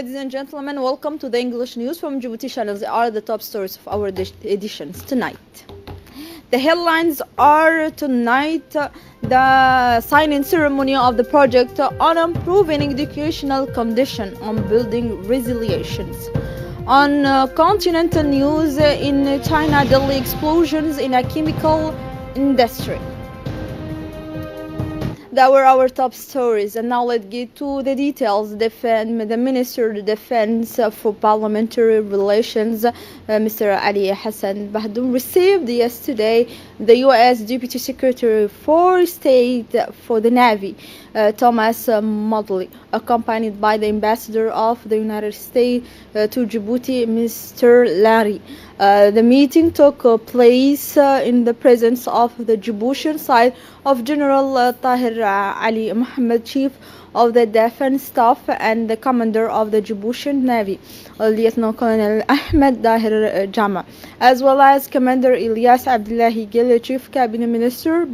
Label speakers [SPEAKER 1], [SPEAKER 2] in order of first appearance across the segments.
[SPEAKER 1] ladies and gentlemen. Welcome to the English news from Djibouti channel. They are the top stories of our editions tonight. The headlines are tonight the signing ceremony of the project on improving educational condition on building resilience. On continental news in China, deadly explosions in a chemical industry. That were our top stories, and now let's get to the details. The Minister of Defense for Parliamentary Relations, Mr. Ali Hassan Bahdoun, received yesterday the U.S. Deputy Secretary for State for the Navy, Thomas Modly, accompanied by the Ambassador of the United States to Djibouti, Mr. Larry. The meeting took place in the presence of the Djiboutian side of General Tahir Ali Mohammed, Chief of the Defense Staff and the Commander of the Djiboutian Navy, Lieutenant Colonel Ahmed Dahir Jama, as well as Commander Ilyas Abdullahi Gil, Chief Cabinet Minister,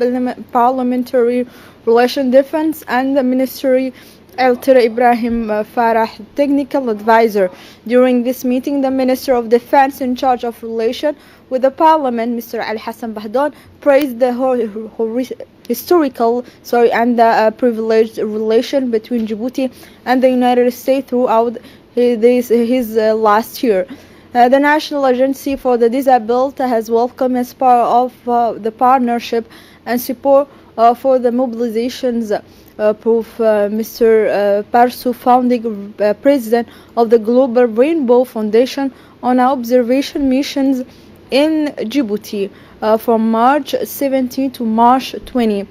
[SPEAKER 1] Parliamentary Relations Defense and Ministry Elter Ibrahim Farah, Technical Advisor. During this meeting, the Minister of Defense in charge of relations with the Parliament, Mr. Ali Hassan Bahdoun, praised the historical and privileged relation between Djibouti and the United States throughout his last year. The National Agency for the Disabled has welcomed as part of the partnership and support for the mobilizations. Mr. Parsu, founding president of the Global Rainbow Foundation, on observation missions in Djibouti from March 17 to March 20.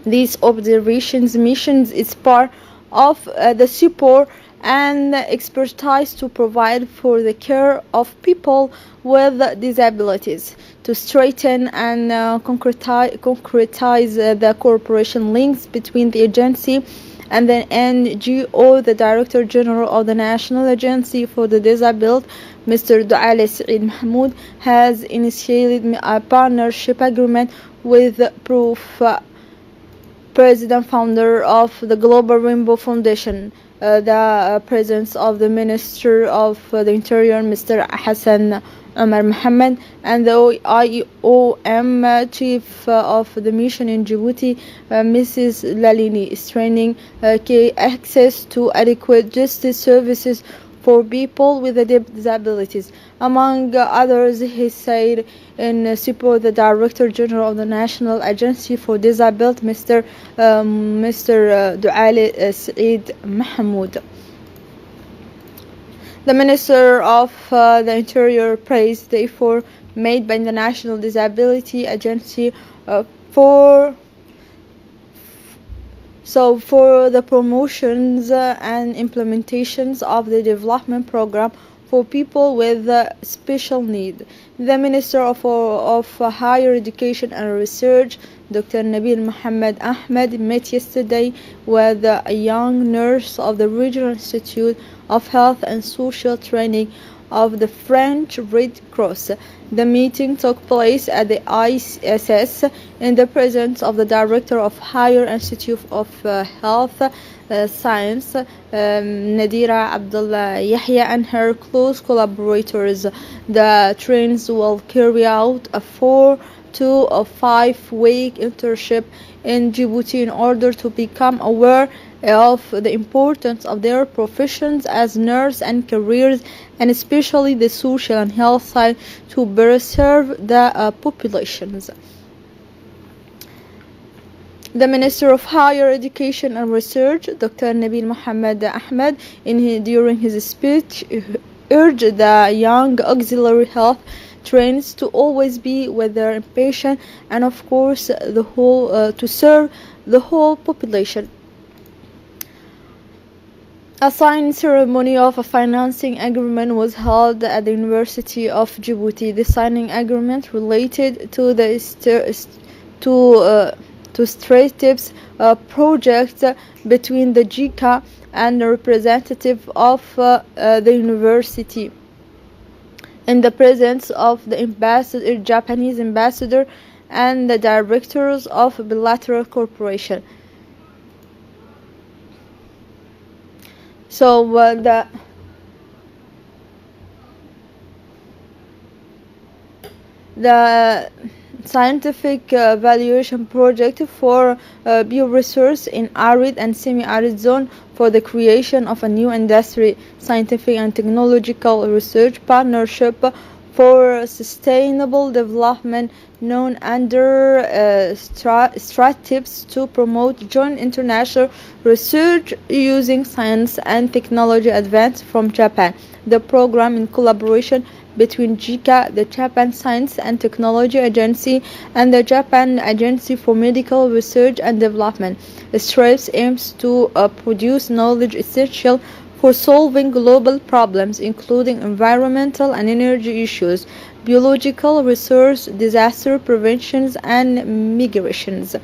[SPEAKER 1] These observations missions is part of the support and expertise to provide for the care of people with disabilities, to strengthen and concretize the cooperation links between the agency and the NGO. The Director General of the National Agency for the Disabled, Mr. Douale Said Mahmoud, has initiated a partnership agreement with President Founder of the Global Rainbow Foundation, the presence of the Minister of the Interior, Mr. Hassan Omar Mohammed, and the IOM Chief of the Mission in Djibouti, Mrs. Lalini, straining access to adequate justice services for people with disabilities. Among others, he said in support the Director General of the National Agency for Disabled, Mr. Douale Said Mahmoud. The Minister of the Interior praised the effort made by the National Disability Agency for the promotions and implementations of the development program for people with special need. The Minister of Higher Education and Research, Dr. Nabil Mohammed Ahmed, met yesterday with a young nurse of the Regional Institute of Health and Social Training of the French Red Cross. The meeting took place at the ISS in the presence of the Director of Higher Institute of Health Science, Nadira Abdullah Yahya, and her close collaborators. The trains will carry out a 4 to a 5-week internship in Djibouti in order to become aware of the importance of their professions as nurse and careers, and especially the social and health side, to better serve the populations. The Minister of Higher Education and Research, Dr. Nabil Mohammed Ahmed, during his speech, urged the young auxiliary health trains to always be with their patient and, of course, to serve the whole population. A signing ceremony of a financing agreement was held at the University of Djibouti. The signing agreement related to the strategic project between the JICA and the representative of the university, in the presence of the Japanese ambassador and the directors of bilateral cooperation. So the scientific evaluation project for bioresource in arid and semi-arid zone for the creation of a new industry, scientific and technological research partnership for sustainable development known under stratips to promote joint international research using science and technology advance from Japan. The program, in collaboration between JICA, the Japan Science and Technology Agency, and the Japan Agency for Medical Research and Development, strives aims to produce knowledge essential for solving global problems, including environmental and energy issues, biological resource, disaster preventions, and migrations.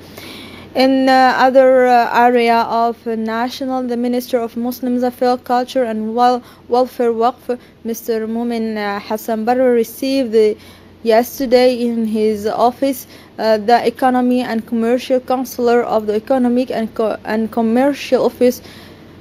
[SPEAKER 1] In other area of national, the Minister of Muslims Affairs, Culture and Welfare Waqf, Mr. Mumin Hassan Barre, received yesterday in his office the Economy and Commercial Counselor of the Economic and Commercial Office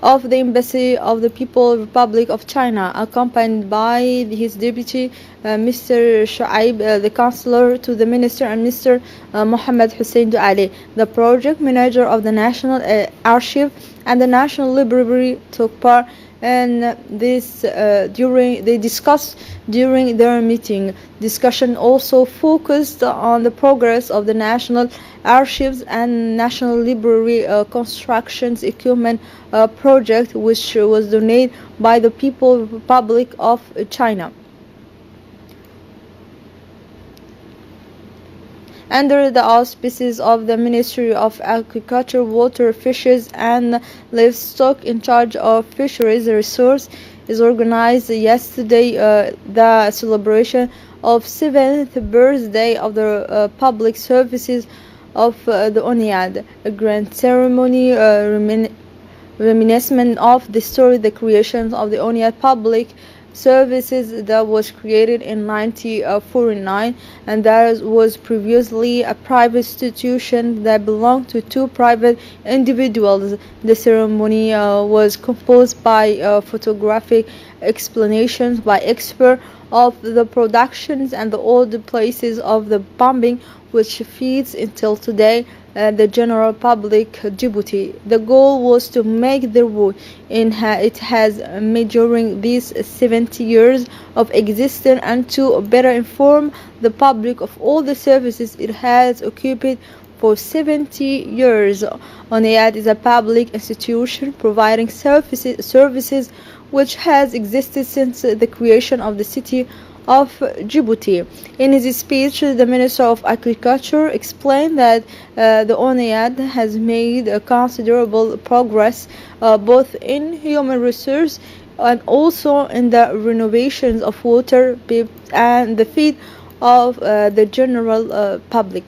[SPEAKER 1] of the Embassy of the People's Republic of China, accompanied by his deputy, Mr. Shuaib, the counselor to the minister, and Mr. Mohammed Hussein Duali. The project manager of the National Archive and the National Library took part in this they discussed during their meeting. Discussion also focused on the progress of the National Archives and National Library constructions equipment project, which was donated by the People's Republic of China. Under the auspices of the Ministry of Agriculture, Water, Fishes and Livestock in charge of fisheries resource, is organized yesterday the celebration of 7th birthday of the public services of the ONIAD, a grand ceremony reminiscent of the story, the creation of the ONIAD public services that was created in 1949, and that was previously a private institution that belonged to two private individuals. The ceremony was composed by photographic explanations by experts of the productions and the old places of the bombing, which feeds until today the general public Djibouti. The goal was to make the road it has made during these 70 years of existence and to better inform the public of all the services it has occupied for 70 years. ONIAD is a public institution providing services which has existed since the creation of the city of Djibouti. In his speech, the Minister of Agriculture explained that the ONIAD has made considerable progress both in human resource and also in the renovations of water and the feed of the general public.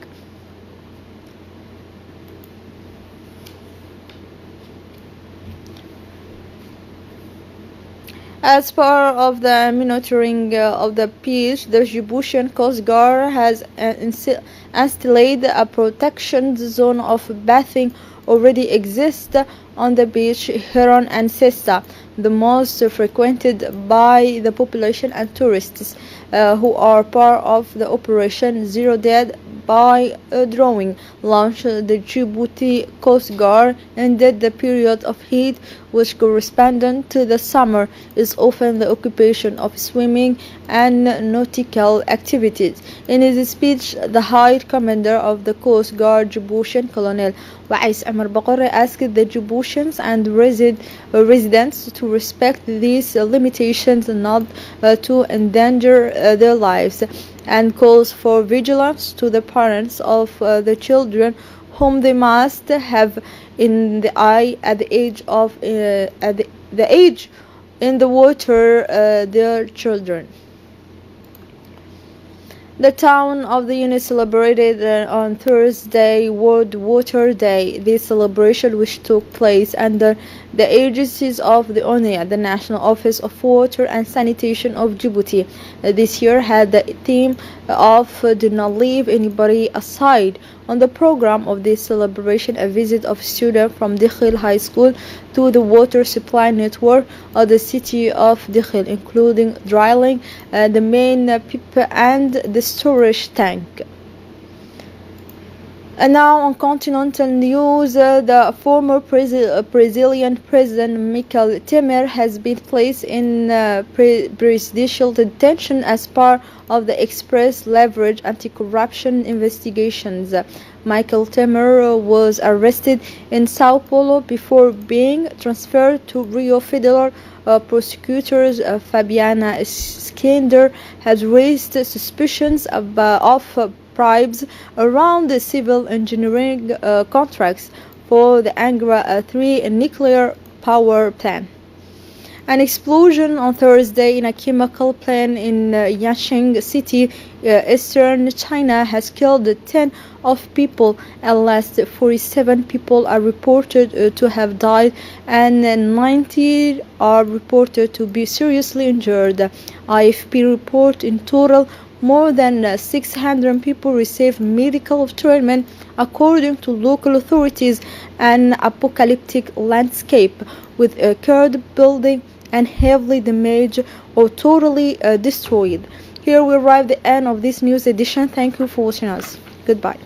[SPEAKER 1] As part of the monitoring of the beach, the Djiboutian Coast Guard has installed a protection zone of bathing already exists on the beach Heron and Sesta, the most frequented by the population and tourists who are part of the Operation Zero Dead by drawing launched the Djibouti Coast Guard ended the period of heat which corresponded to the summer is often the occupation of swimming and nautical activities. In his speech, the High Commander of the Coast Guard Djiboutian Colonel Wais Amar Bakore asked the Djiboutians and residents to respect these limitations and not to endanger their lives, and calls for vigilance to the parents of the children whom they must have in the eye at the age of the age in the water their children. The town of the unit celebrated on Thursday World Water Day. This celebration, which took place under the agencies of the ONIA, the National Office of Water and Sanitation of Djibouti, this year had the theme of "Do not leave anybody aside," On the program of this celebration, a visit of students from Dikhil High School to the water supply network of the city of Dikhil, including drilling the main pipe and the storage tank. And now on continental news, the former Brazilian president Michel Temer has been placed in presidential detention as part of the express leverage anti-corruption investigations. Michel Temer was arrested in Sao Paulo before being transferred to Rio Federal. Prosecutors Fabiana Skender has raised suspicions of bribes around the civil engineering contracts for the Anglais 3 nuclear power plant. An explosion on Thursday in a chemical plant in Yangtze City, eastern China, has killed 10 of people. At least 47 people are reported to have died, and 90 are reported to be seriously injured. AFP report in total more than 600 people received medical treatment, according to local authorities. An apocalyptic landscape with a cured building and heavily damaged or totally destroyed. Here we arrive at the end of this news edition. Thank you for watching us. Goodbye.